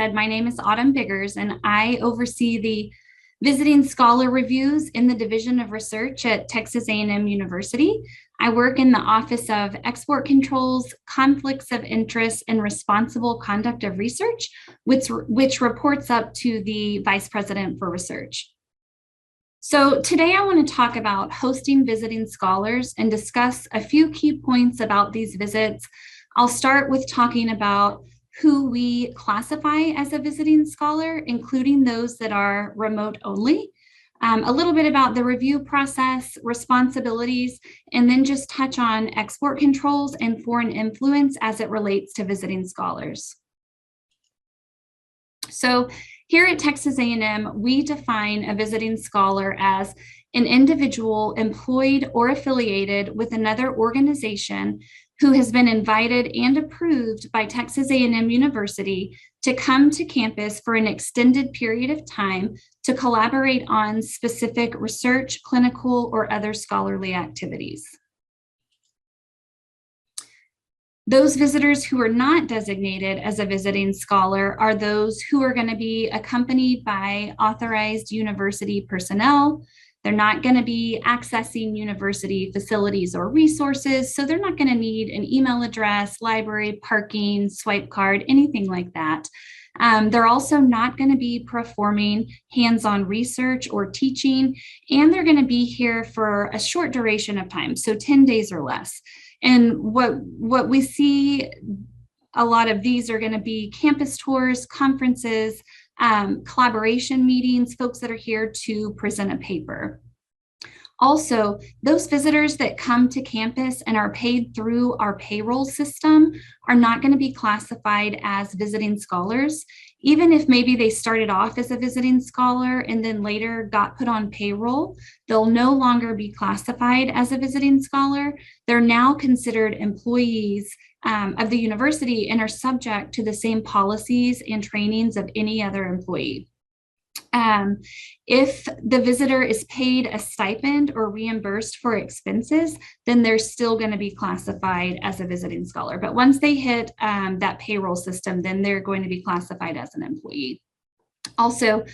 said, my name is Autumn Biggers, and I oversee the visiting scholar reviews in the Division of Research at Texas A&M University. I work in the Office of Export Controls, Conflicts of Interest, and Responsible Conduct of Research, which reports up to the Vice President for Research. So today I want to talk about hosting visiting scholars and discuss a few key points about these visits. I'll start with talking about who we classify as a visiting scholar, including those that are remote only, a little bit about the review process, responsibilities, and then just touch on export controls and foreign influence as it relates to visiting scholars. So here at Texas A&M, we define a visiting scholar as an individual employed or affiliated with another organization who has been invited and approved by Texas A&M University to come to campus for an extended period of time to collaborate on specific research, clinical, or other scholarly activities. Those visitors who are not designated as a visiting scholar are those who are going to be accompanied by authorized university personnel. They're not going to be accessing university facilities or resources, so they're not going to need an email address, library, parking, swipe card, anything like that. They're also not going to be performing hands-on research or teaching, and they're going to be here for a short duration of time, so 10 days or less. And what we see, a lot of these are going to be campus tours, conferences, collaboration meetings, folks that are here to present a paper. Also, those visitors that come to campus and are paid through our payroll system are not going to be classified as visiting scholars. Even if maybe they started off as a visiting scholar and then later got put on payroll, they'll no longer be classified as a visiting scholar. They're now considered employees of the university and are subject to the same policies and trainings of any other employee. If the visitor is paid a stipend or reimbursed for expenses, then they're still going to be classified as a visiting scholar. But once they hit that payroll system, then they're going to be classified as an employee. Also,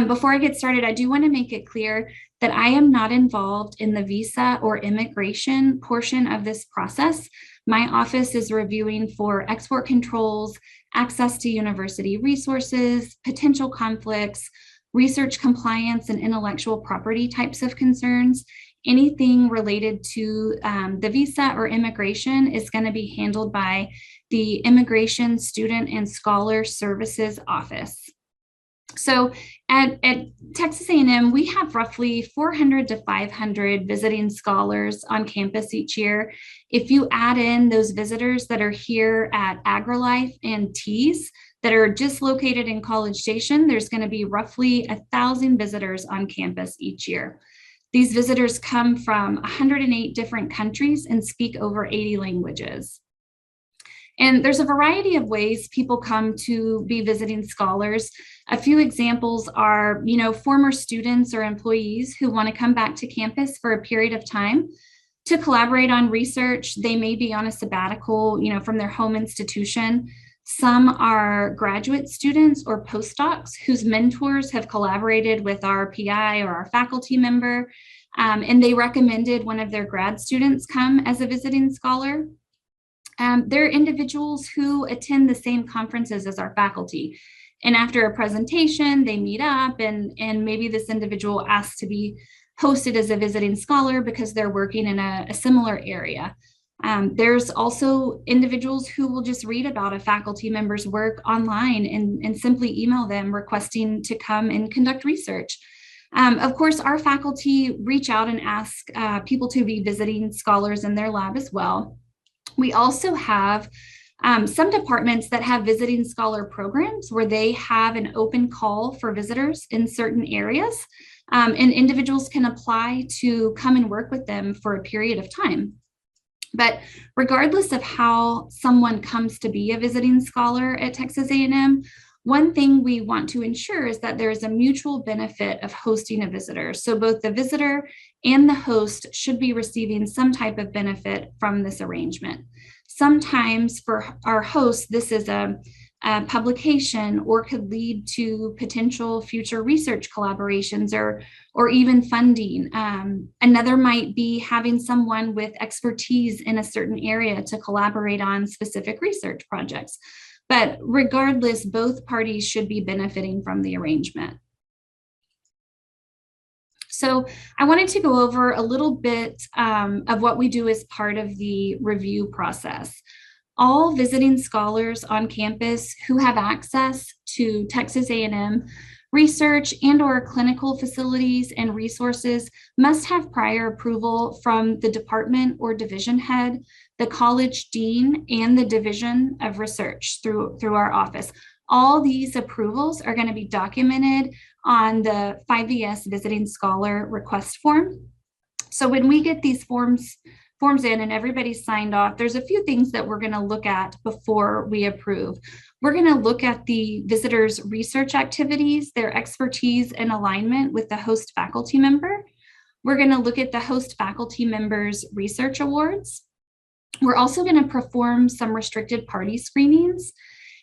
before I get started, I do want to make it clear that I am not involved in the visa or immigration portion of this process. My office is reviewing for export controls, access to university resources, potential conflicts, research compliance, and intellectual property types of concerns. Anything related to the visa or immigration is going to be handled by the Immigration, Student, and Scholar Services Office. So at Texas A&M, we have roughly 400 to 500 visiting scholars on campus each year. If you add in those visitors that are here at AgriLife and TEAS that are just located in College Station, there's going to be roughly 1,000 visitors on campus each year. These visitors come from 108 different countries and speak over 80 languages. And there's a variety of ways people come to be visiting scholars. A few examples are, former students or employees who want to come back to campus for a period of time to collaborate on research. They may be on a sabbatical, from their home institution. Some are graduate students or postdocs whose mentors have collaborated with our PI or our faculty member, and they recommended one of their grad students come as a visiting scholar. They're individuals who attend the same conferences as our faculty. And after a presentation, they meet up and maybe this individual asks to be hosted as a visiting scholar because they're working in a similar area. There's also individuals who will just read about a faculty member's work online and simply email them requesting to come and conduct research. Of course, our faculty reach out and ask people to be visiting scholars in their lab as well. We also have some departments that have visiting scholar programs where they have an open call for visitors in certain areas, and individuals can apply to come and work with them for a period of time. But regardless of how someone comes to be a visiting scholar at Texas A&M, one thing we want to ensure is that there is a mutual benefit of hosting a visitor. So both the visitor and the host should be receiving some type of benefit from this arrangement. Sometimes for our hosts, this is a publication, or could lead to potential future research collaborations or even funding. Another might be having someone with expertise in a certain area to collaborate on specific research projects. But regardless, both parties should be benefiting from the arrangement. So I wanted to go over a little bit of what we do as part of the review process. All visiting scholars on campus who have access to Texas A&M research and/or clinical facilities and resources must have prior approval from the department or division head, the college dean, and the division of research through our office. All these approvals are going to be documented on the 5ES Visiting Scholar request form. So when we get these forms in and everybody's signed off, there's a few things that we're going to look at before we approve. We're going to look at the visitor's research activities, their expertise and alignment with the host faculty member. We're going to look at the host faculty member's research awards. We're also going to perform some restricted party screenings.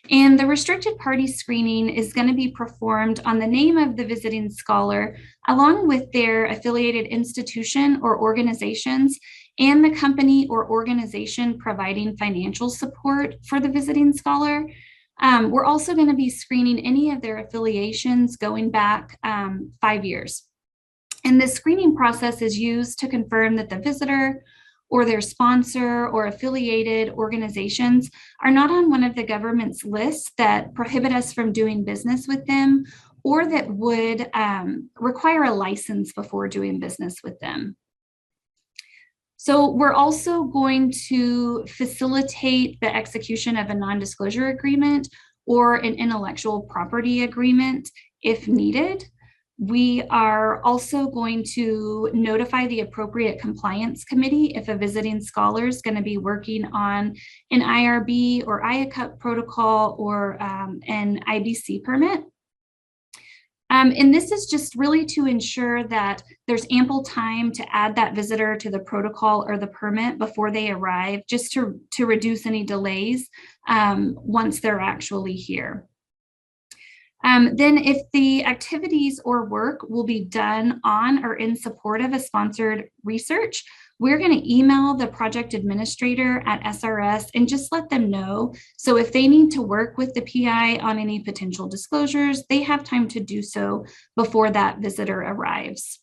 And the restricted party screening is going to be performed on the name of the visiting scholar, along with their affiliated institution or organizations and the company or organization providing financial support for the visiting scholar. We're also going to be screening any of their affiliations going back 5 years. And this screening process is used to confirm that the visitor or their sponsor or affiliated organizations are not on one of the government's lists that prohibit us from doing business with them, or that would require a license before doing business with them. So we're also going to facilitate the execution of a non-disclosure agreement or an intellectual property agreement if needed. We are also going to notify the appropriate compliance committee if a visiting scholar is going to be working on an IRB or IACUP protocol or an IBC permit. And this is just really to ensure that there's ample time to add that visitor to the protocol or the permit before they arrive, just to reduce any delays once they're actually here. Then if the activities or work will be done on or in support of a sponsored research, we're going to email the project administrator at SRS and just let them know. So if they need to work with the PI on any potential disclosures, they have time to do so before that visitor arrives.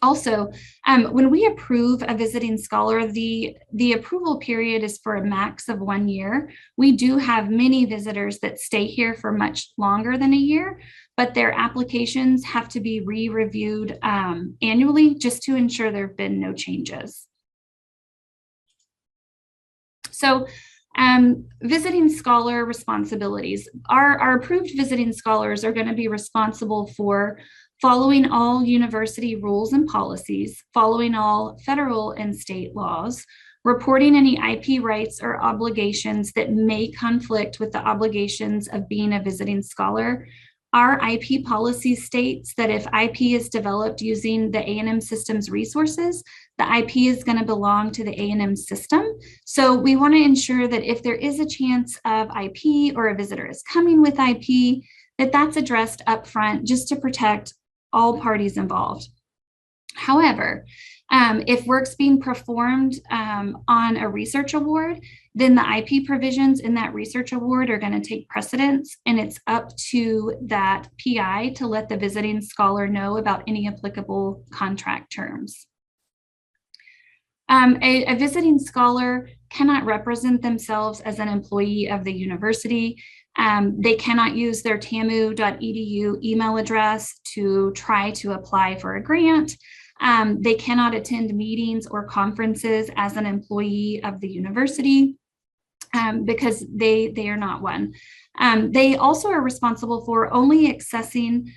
Also, when we approve a visiting scholar, the approval period is for a max of 1 year. We do have many visitors that stay here for much longer than a year, but their applications have to be re-reviewed annually just to ensure there have been no changes. So visiting scholar responsibilities. Our approved visiting scholars are going to be responsible for following all university rules and policies, following all federal and state laws, reporting any IP rights or obligations that may conflict with the obligations of being a visiting scholar. Our IP policy states that if IP is developed using the A&M system's resources, the IP is going to belong to the A&M system. So we want to ensure that if there is a chance of IP or a visitor is coming with IP, that's addressed up front just to protect all parties involved. However, if work's being performed on a research award, then the IP provisions in that research award are going to take precedence, and it's up to that PI to let the visiting scholar know about any applicable contract terms. A visiting scholar cannot represent themselves as an employee of the university. They cannot use their tamu.edu email address to try to apply for a grant. They cannot attend meetings or conferences as an employee of the university because they are not one. They also are responsible for only accessing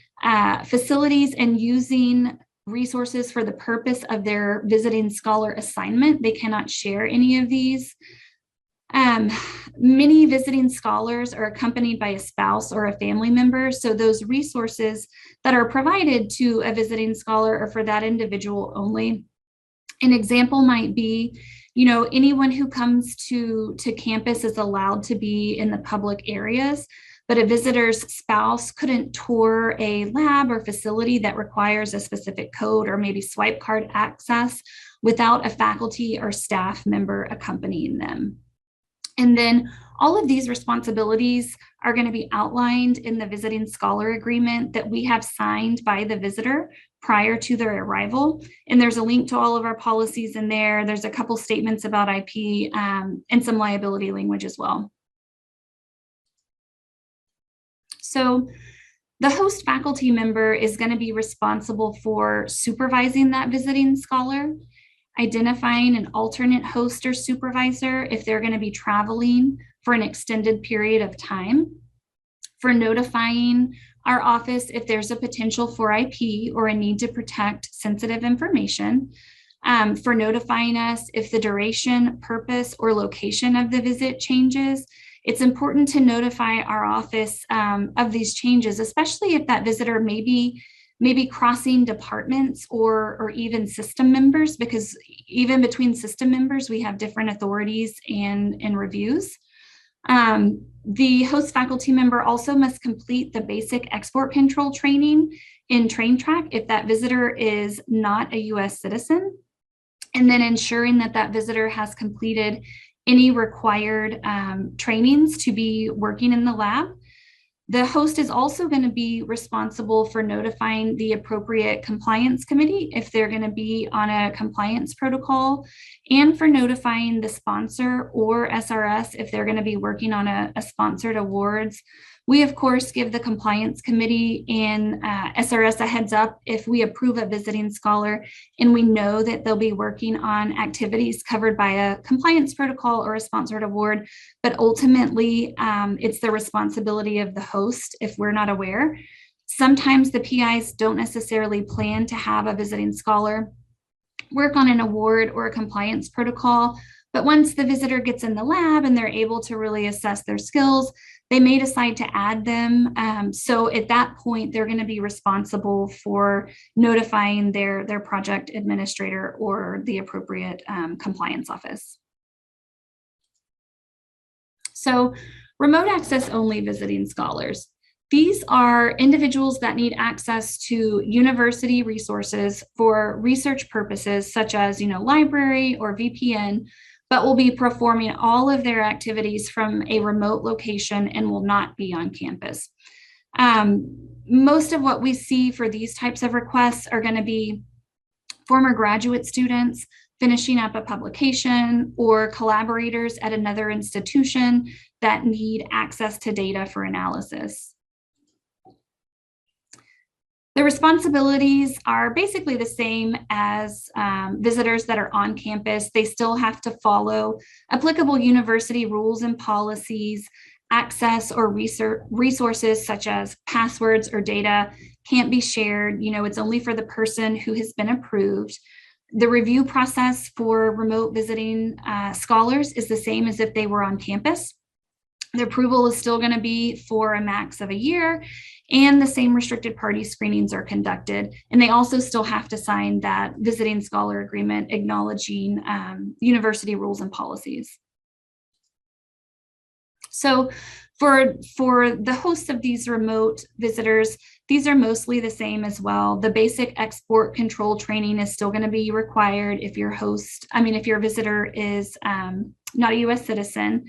facilities and using resources for the purpose of their visiting scholar assignment. They cannot share any of these. Many visiting scholars are accompanied by a spouse or a family member, so those resources that are provided to a visiting scholar are for that individual only. An example might be Anyone who comes to campus is allowed to be in the public areas, but a visitor's spouse couldn't tour a lab or facility that requires a specific code or maybe swipe card access without a faculty or staff member accompanying them. And then all of these responsibilities are going to be outlined in the visiting scholar agreement that we have signed by the visitor prior to their arrival. And there's a link to all of our policies in there. There's a couple statements about IP and some liability language as well. So the host faculty member is going to be responsible for supervising that visiting scholar, identifying an alternate host or supervisor if they're going to be traveling for an extended period of time, for notifying our office if there's a potential for IP or a need to protect sensitive information, for notifying us if the duration, purpose, or location of the visit changes. It's important to notify our office of these changes, especially if that visitor may be crossing departments or even system members, because even between system members, we have different authorities and reviews. The host faculty member also must complete the basic export control training in TrainTrack if that visitor is not a US citizen, and then ensuring that visitor has completed any required trainings to be working in the lab. The host is also going to be responsible for notifying the appropriate compliance committee if they're going to be on a compliance protocol, and for notifying the sponsor or SRS if they're going to be working on a sponsored awards. We, of course, give the compliance committee and SRS a heads up if we approve a visiting scholar and we know that they'll be working on activities covered by a compliance protocol or a sponsored award. But ultimately, it's the responsibility of the host if we're not aware. Sometimes the PIs don't necessarily plan to have a visiting scholar work on an award or a compliance protocol, but once the visitor gets in the lab and they're able to really assess their skills, they may decide to add them. So at that point, they're going to be responsible for notifying their project administrator or the appropriate compliance office. So remote access only visiting scholars. These are individuals that need access to university resources for research purposes, such as, library or VPN, but will be performing all of their activities from a remote location and will not be on campus. Most of what we see for these types of requests are going to be former graduate students finishing up a publication or collaborators at another institution that need access to data for analysis. The responsibilities are basically the same as visitors that are on campus. They still have to follow applicable university rules and policies. Access or resources such as passwords or data can't be shared. It's only for the person who has been approved. The review process for remote visiting scholars is the same as if they were on campus. The approval is still going to be for a max of a year, and the same restricted party screenings are conducted. And they also still have to sign that visiting scholar agreement acknowledging university rules and policies. So for the hosts of these remote visitors, these are mostly the same as well. The basic export control training is still going to be required if your visitor is not a US citizen.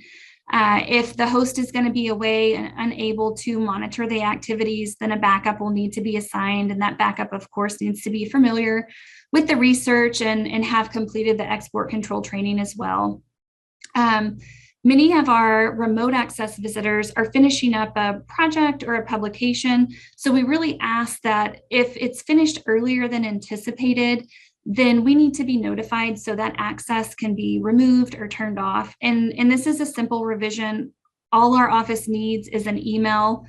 If the host is going to be away and unable to monitor the activities, then a backup will need to be assigned. And that backup, of course, needs to be familiar with the research and have completed the export control training as well. Many of our remote access visitors are finishing up a project or a publication. So we really ask that if it's finished earlier than anticipated, then we need to be notified so that access can be removed or turned off. And this is a simple revision. All our office needs is an email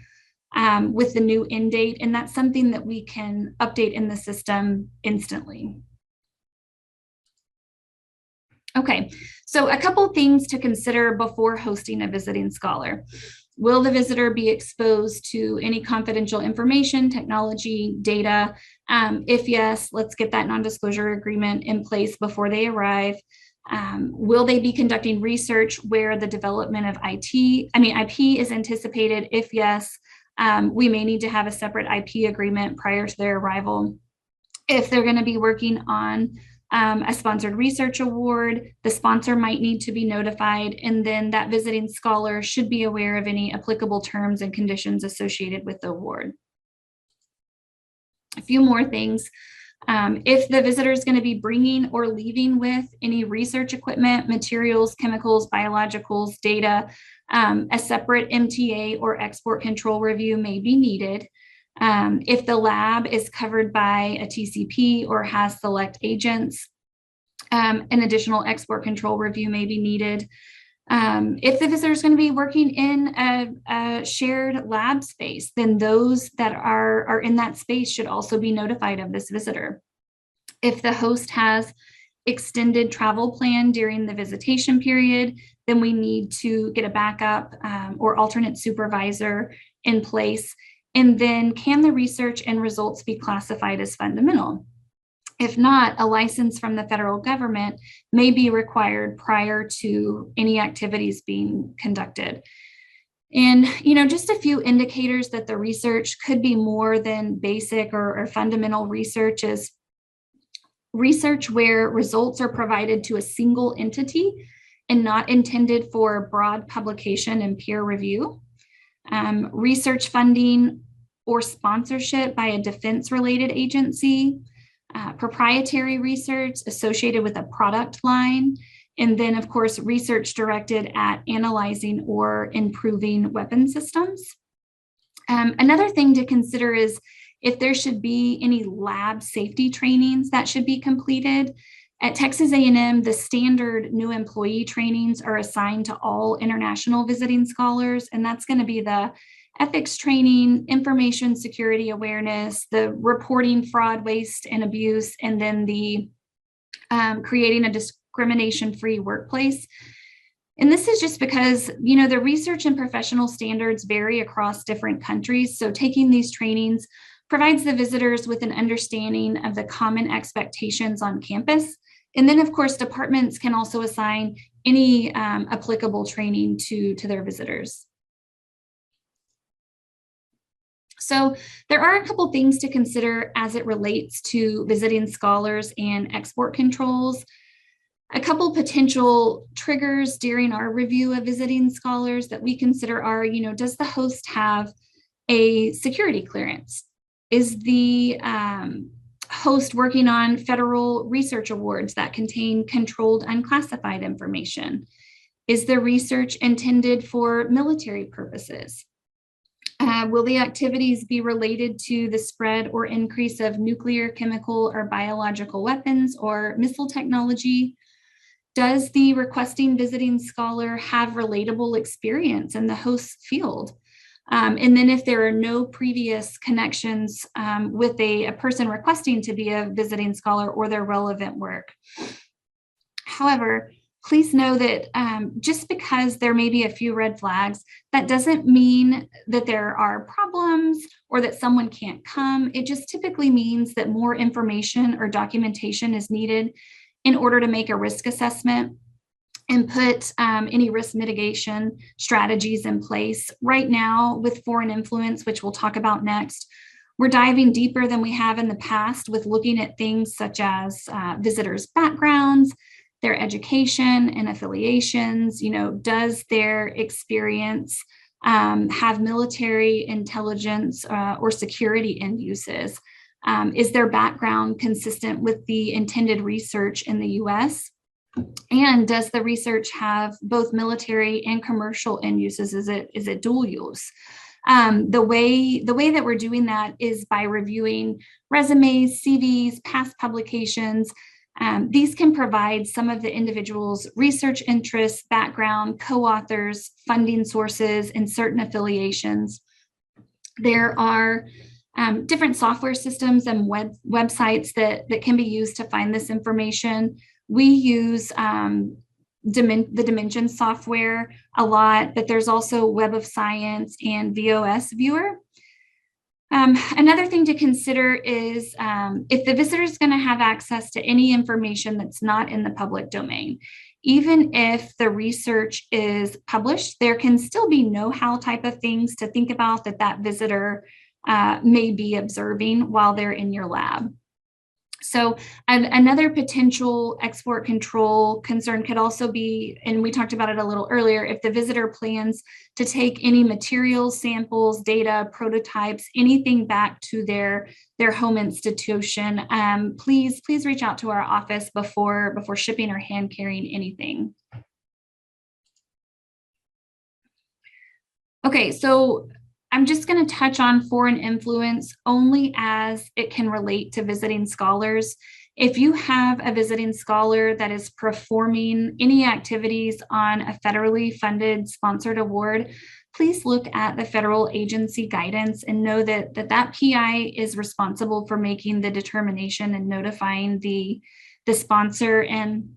with the new end date, and that's something that we can update in the system instantly. Okay, so a couple things to consider before hosting a visiting scholar. Will the visitor be exposed to any confidential information, technology, data? If yes, let's get that non-disclosure agreement in place before they arrive. Will they be conducting research where the development of IP is anticipated? If yes, we may need to have a separate IP agreement prior to their arrival. If they're going to be working on a sponsored research award, the sponsor might need to be notified, and then that visiting scholar should be aware of any applicable terms and conditions associated with the award. A few more things. If the visitor is going to be bringing or leaving with any research equipment, materials, chemicals, biologicals, data, a separate MTA or export control review may be needed. If the lab is covered by a TCP or has select agents, an additional export control review may be needed. If the visitor is going to be working in a shared lab space, then those that are in that space should also be notified of this visitor. If the host has extended travel plan during the visitation period, then we need to get a backup or alternate supervisor in place. And then can the research and results be classified as fundamental? If not, a license from the federal government may be required prior to any activities being conducted. And, just a few indicators that the research could be more than basic or fundamental research is research where results are provided to a single entity and not intended for broad publication and peer review. Research funding or sponsorship by a defense-related agency, proprietary research associated with a product line, and then, of course, research directed at analyzing or improving weapon systems. Another thing to consider is if there should be any lab safety trainings that should be completed. At Texas A&M, the standard new employee trainings are assigned to all international visiting scholars, and that's going to be the ethics training, information security awareness, the reporting fraud, waste, and abuse, and then the creating a discrimination-free workplace. And this is just because, the research and professional standards vary across different countries. So taking these trainings provides the visitors with an understanding of the common expectations on campus. And then, of course, departments can also assign any applicable training to their visitors. So there are a couple things to consider as it relates to visiting scholars and export controls. A couple potential triggers during our review of visiting scholars that we consider are, does the host have a security clearance? Is the host working on federal research awards that contain controlled unclassified information? Is the research intended for military purposes? Will the activities be related to the spread or increase of nuclear, chemical, or biological weapons or missile technology? Does the requesting visiting scholar have relatable experience in the host field? And then if there are no previous connections with a person requesting to be a visiting scholar or their relevant work. However, please know that just because there may be a few red flags, that doesn't mean that there are problems or that someone can't come. It just typically means that more information or documentation is needed in order to make a risk assessment and put any risk mitigation strategies in place. Right now, with foreign influence, which we'll talk about next, we're diving deeper than we have in the past with looking at things such as visitors' backgrounds, their education and affiliations. Does their experience have military intelligence or security end uses? Is their background consistent with the intended research in the US? And does the research have both military and commercial end uses? Is it dual use? The way that we're doing that is by reviewing resumes, CVs, past publications. These can provide some of the individual's research interests, background, co-authors, funding sources, and certain affiliations. There are different software systems and websites that can be used to find this information. We use the Dimension software a lot, but there's also Web of Science and VOS Viewer. Another thing to consider is if the visitor is going to have access to any information that's not in the public domain, even if the research is published, there can still be know-how type of things to think about that visitor may be observing while they're in your lab. So another potential export control concern could also be, and we talked about it a little earlier, if the visitor plans to take any materials, samples, data, prototypes, anything back to their home institution, please reach out to our office before shipping or hand carrying anything. Okay, so I'm just going to touch on foreign influence only as it can relate to visiting scholars. If you have a visiting scholar that is performing any activities on a federally funded sponsored award, please look at the federal agency guidance and know that PI is responsible for making the determination and notifying the sponsor. And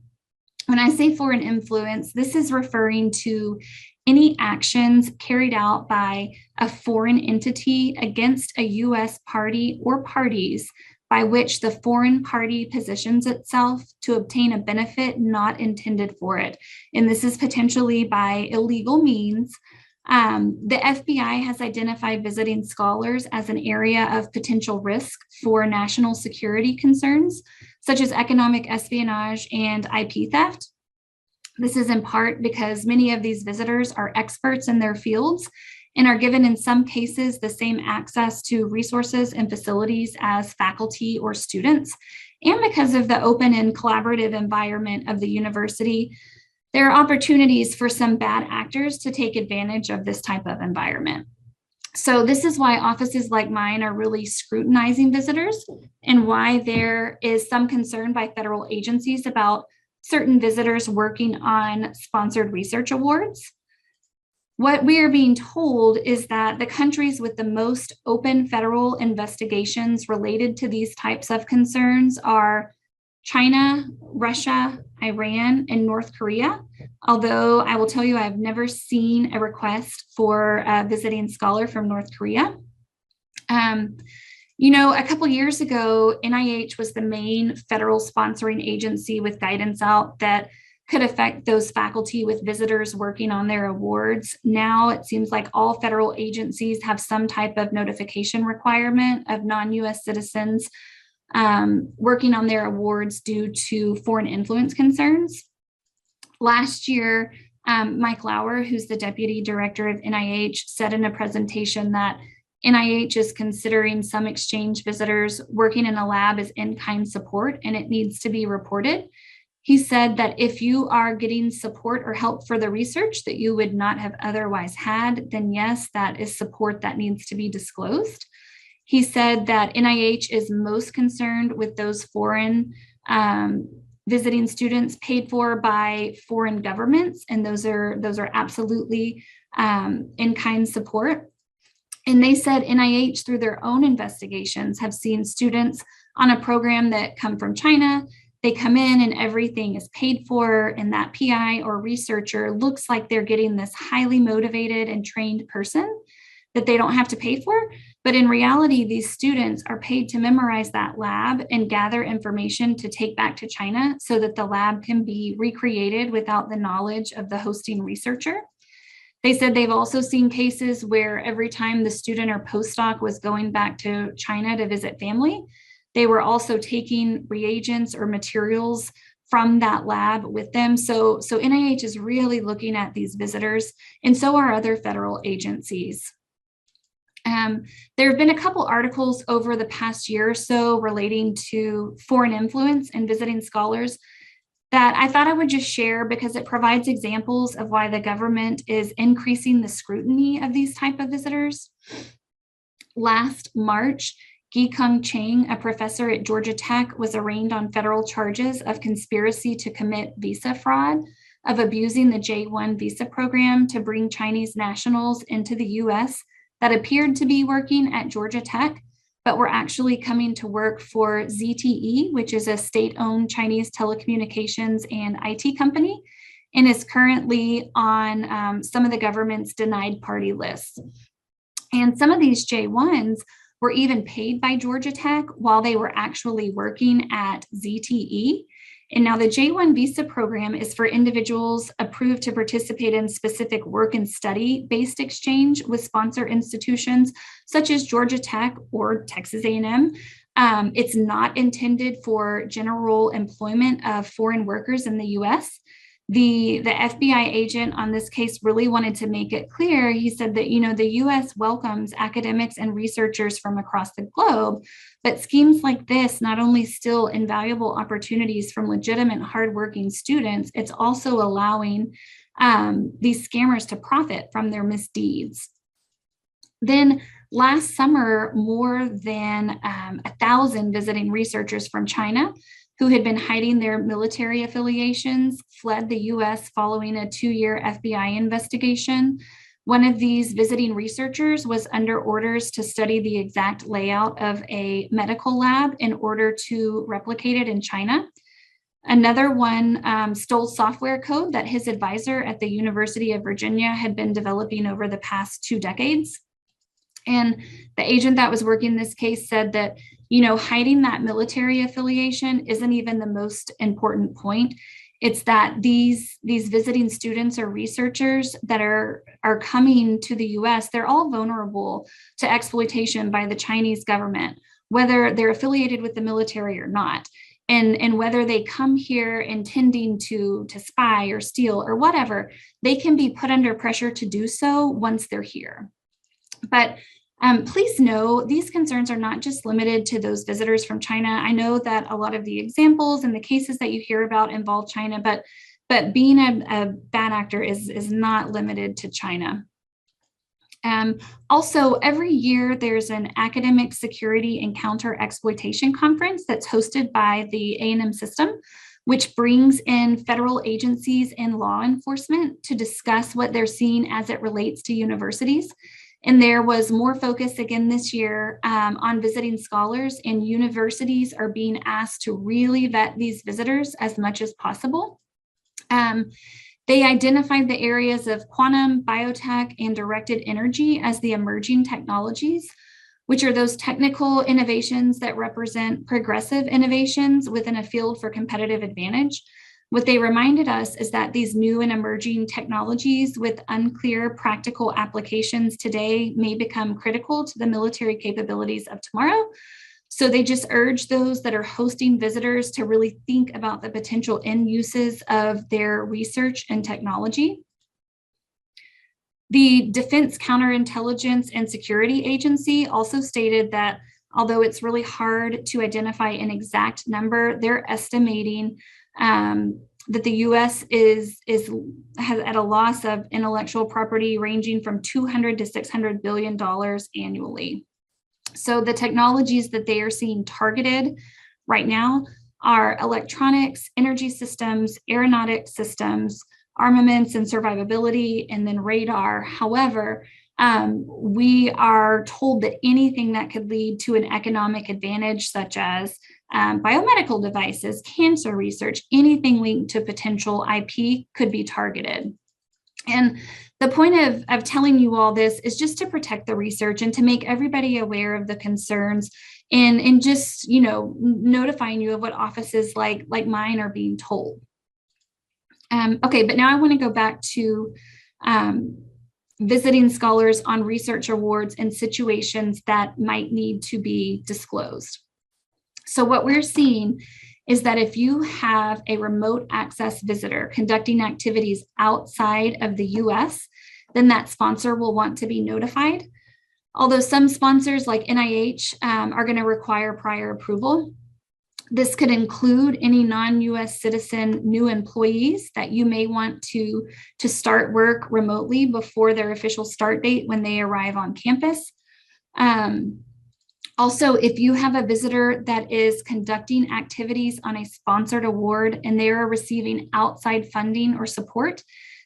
when I say foreign influence, this is referring to any actions carried out by a foreign entity against a U.S. party or parties by which the foreign party positions itself to obtain a benefit not intended for it. And this is potentially by illegal means. The FBI has identified visiting scholars as an area of potential risk for national security concerns, such as economic espionage and IP theft. This is in part because many of these visitors are experts in their fields and are given, in some cases, the same access to resources and facilities as faculty or students. And because of the open and collaborative environment of the university, there are opportunities for some bad actors to take advantage of this type of environment. So this is why offices like mine are really scrutinizing visitors and why there is some concern by federal agencies about certain visitors working on sponsored research awards. What we are being told is that the countries with the most open federal investigations related to these types of concerns are China, Russia, Iran, and North Korea. Although I will tell you, I've never seen a request for a visiting scholar from North Korea. A couple years ago, NIH was the main federal sponsoring agency with guidance out that could affect those faculty with visitors working on their awards. Now it seems like all federal agencies have some type of notification requirement of non-US citizens working on their awards due to foreign influence concerns. Last year, Mike Lauer, who's the deputy director of NIH, said in a presentation that NIH is considering some exchange visitors working in a lab as in-kind support, and it needs to be reported. He said that if you are getting support or help for the research that you would not have otherwise had, then yes, that is support that needs to be disclosed. He said that NIH is most concerned with those foreign visiting students paid for by foreign governments, and those are absolutely in-kind support. And they said NIH, through their own investigations, have seen students on a program that come from China. They come in and everything is paid for, and that PI or researcher looks like they're getting this highly motivated and trained person that they don't have to pay for. But in reality, these students are paid to memorize that lab and gather information to take back to China so that the lab can be recreated without the knowledge of the hosting researcher. They said they've also seen cases where every time the student or postdoc was going back to China to visit family, they were also taking reagents or materials from that lab with them. So NIH is really looking at these visitors, and so are other federal agencies. There have been a couple articles over the past year or so relating to foreign influence and visiting scholars that I thought I would just share because it provides examples of why the government is increasing the scrutiny of these type of visitors. Last March, Gi-Kung Chang, a professor at Georgia Tech, was arraigned on federal charges of conspiracy to commit visa fraud, of abusing the J-1 visa program to bring Chinese nationals into the US that appeared to be working at Georgia Tech, but were actually coming to work for ZTE, which is a state-owned Chinese telecommunications and IT company, and is currently on some of the government's denied party lists. And some of these J-1s were even paid by Georgia Tech while they were actually working at ZTE. And now the J-1 visa program is for individuals approved to participate in specific work and study-based exchange with sponsor institutions such as Georgia Tech or Texas A&M. It's not intended for general employment of foreign workers in the U.S. The FBI agent on this case really wanted to make it clear. He said that, the U.S. welcomes academics and researchers from across the globe, but schemes like this not only steal invaluable opportunities from legitimate, hardworking students, it's also allowing these scammers to profit from their misdeeds. Then last summer, more than 1,000 visiting researchers from China who had been hiding their military affiliations fled the U.S. following a 2-year FBI investigation. One of these visiting researchers was under orders to study the exact layout of a medical lab in order to replicate it in China. Another one stole software code that his advisor at the University of Virginia had been developing over the past 2 decades. And the agent that was working this case said that, hiding that military affiliation isn't even the most important point. It's that these visiting students or researchers that are coming to the US, they're all vulnerable to exploitation by the Chinese government, whether they're affiliated with the military or not. And whether they come here intending to spy or steal or whatever, they can be put under pressure to do so once they're here. But please know these concerns are not just limited to those visitors from China. I know that a lot of the examples and the cases that you hear about involve China, but being a bad actor is not limited to China. Also, every year there's an academic security and counter exploitation conference that's hosted by the A&M system, which brings in federal agencies and law enforcement to discuss what they're seeing as it relates to universities. And there was more focus again this year on visiting scholars, and universities are being asked to really vet these visitors as much as possible. They identified the areas of quantum, biotech, and directed energy as the emerging technologies, which are those technical innovations that represent progressive innovations within a field for competitive advantage. What they reminded us is that these new and emerging technologies with unclear practical applications today may become critical to the military capabilities of tomorrow. So they just urge those that are hosting visitors to really think about the potential end uses of their research and technology. The Defense Counterintelligence and Security Agency also stated that although it's really hard to identify an exact number, they're estimating that the U.S. has at a loss of intellectual property ranging from $200 to $600 billion annually. So the technologies that they are seeing targeted right now are electronics, energy systems, aeronautic systems, armaments and survivability, and then radar. However, we are told that anything that could lead to an economic advantage, such as biomedical devices, cancer research, anything linked to potential IP could be targeted. And the point of telling you all this is just to protect the research and to make everybody aware of the concerns and just, notifying you of what offices like mine are being told. Okay, but now I want to go back to visiting scholars on research awards and situations that might need to be disclosed. So what we're seeing is that if you have a remote access visitor conducting activities outside of the US, then that sponsor will want to be notified. Although some sponsors like NIH are going to require prior approval. This could include any non-US citizen new employees that you may want to start work remotely before their official start date when they arrive on campus. Also, if you have a visitor that is conducting activities on a sponsored award and they are receiving outside funding or support,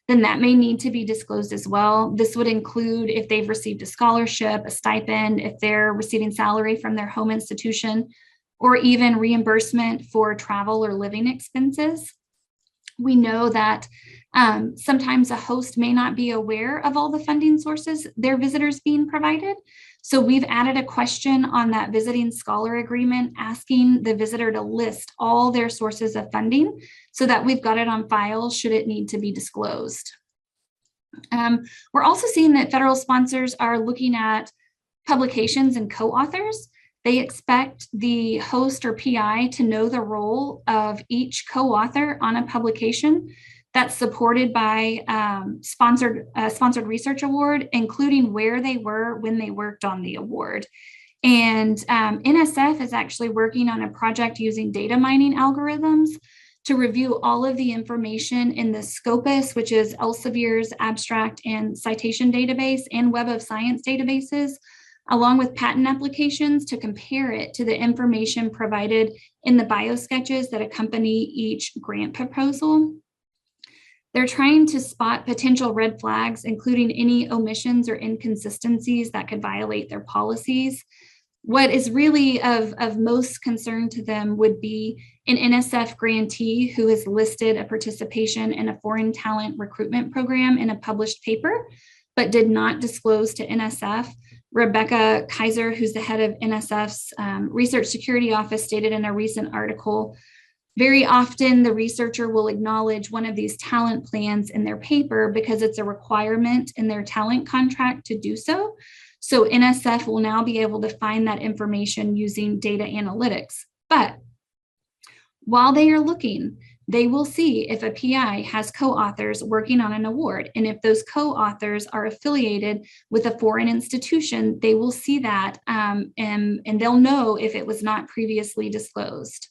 then that may need to be disclosed as well. This would include if they've received a scholarship, a stipend, if they're receiving salary from their home institution, or even reimbursement for travel or living expenses. We know that Sometimes a host may not be aware of all the funding sources their visitors being provided. So we've added a question on that visiting scholar agreement asking the visitor to list all their sources of funding so that we've got it on file should it need to be disclosed. We're also seeing that federal sponsors are looking at publications and co-authors. They expect the host or PI to know the role of each co-author on a publication that's supported by sponsored research award, including where they were when they worked on the award. And NSF is actually working on a project using data mining algorithms to review all of the information in the Scopus, which is Elsevier's abstract and citation database and Web of Science databases, along with patent applications to compare it to the information provided in the biosketches that accompany each grant proposal. They're trying to spot potential red flags, including any omissions or inconsistencies that could violate their policies. What is really of most concern to them would be an NSF grantee who has listed a participation in a foreign talent recruitment program in a published paper, but did not disclose to NSF. Rebecca Kaiser, who's the head of NSF's Research Security Office, stated in a recent article, very often the researcher will acknowledge one of these talent plans in their paper because it's a requirement in their talent contract to do so. So NSF will now be able to find that information using data analytics. But while they are looking, they will see if a PI has co-authors working on an award. And if those co-authors are affiliated with a foreign institution, they will see that and they'll know if it was not previously disclosed.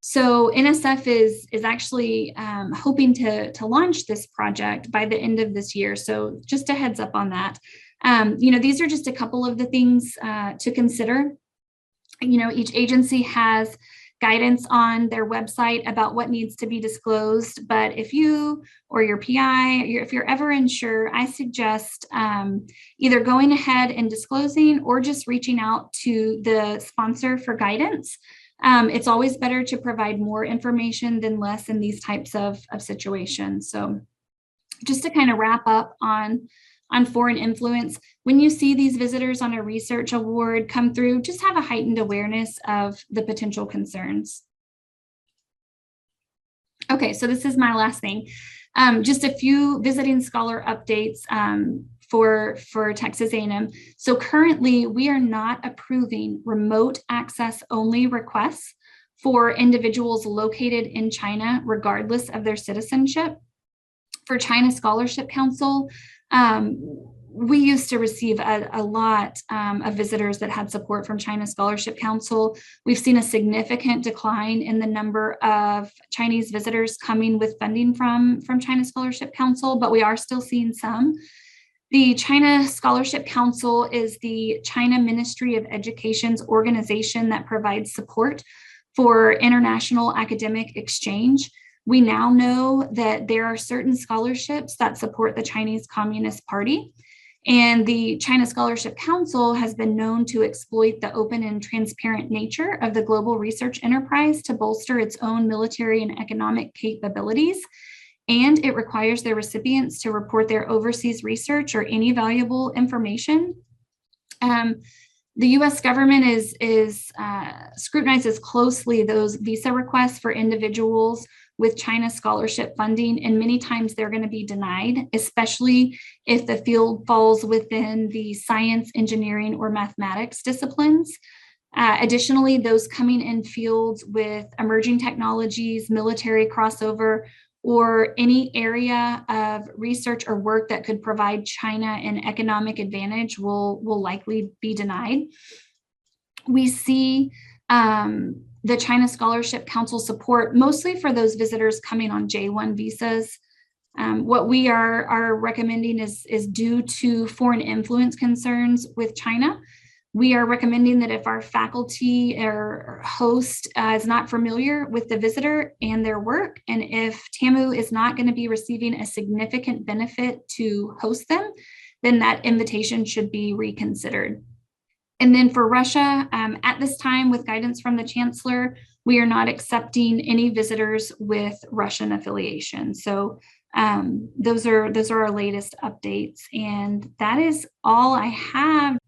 So NSF is actually hoping to launch this project by the end of this year. So just a heads up on that. These are just a couple of the things to consider. Each agency has guidance on their website about what needs to be disclosed. But if you or your PI, if you're ever unsure, I suggest either going ahead and disclosing or just reaching out to the sponsor for guidance. It's always better to provide more information than less in these types of situations. So just to kind of wrap up on foreign influence, when you see these visitors on a research award come through, just have a heightened awareness of the potential concerns. Okay, so this is my last thing. Just a few visiting scholar updates for Texas A&M. So currently, we are not approving remote access only requests for individuals located in China, regardless of their citizenship. For China Scholarship Council, we used to receive a lot of visitors that had support from China Scholarship Council. We've seen a significant decline in the number of Chinese visitors coming with funding from China Scholarship Council, but we are still seeing some. The China Scholarship Council is the China Ministry of Education's organization that provides support for international academic exchange. We now know that there are certain scholarships that support the Chinese Communist Party, and the China Scholarship Council has been known to exploit the open and transparent nature of the global research enterprise to bolster its own military and economic capabilities. And it requires their recipients to report their overseas research or any valuable information. The U.S. government scrutinizes closely those visa requests for individuals with China scholarship funding, and many times they're going to be denied, especially if the field falls within the science, engineering, or mathematics disciplines. Additionally, those coming in fields with emerging technologies, military crossover, or any area of research or work that could provide China an economic advantage will likely be denied. We see the China Scholarship Council support mostly for those visitors coming on J1 visas. What we are recommending is due to foreign influence concerns with China. We are recommending that if our faculty or host is not familiar with the visitor and their work, and if TAMU is not going to be receiving a significant benefit to host them, then that invitation should be reconsidered. And then for Russia, at this time, with guidance from the chancellor, we are not accepting any visitors with Russian affiliation. So those are our latest updates, and that is all I have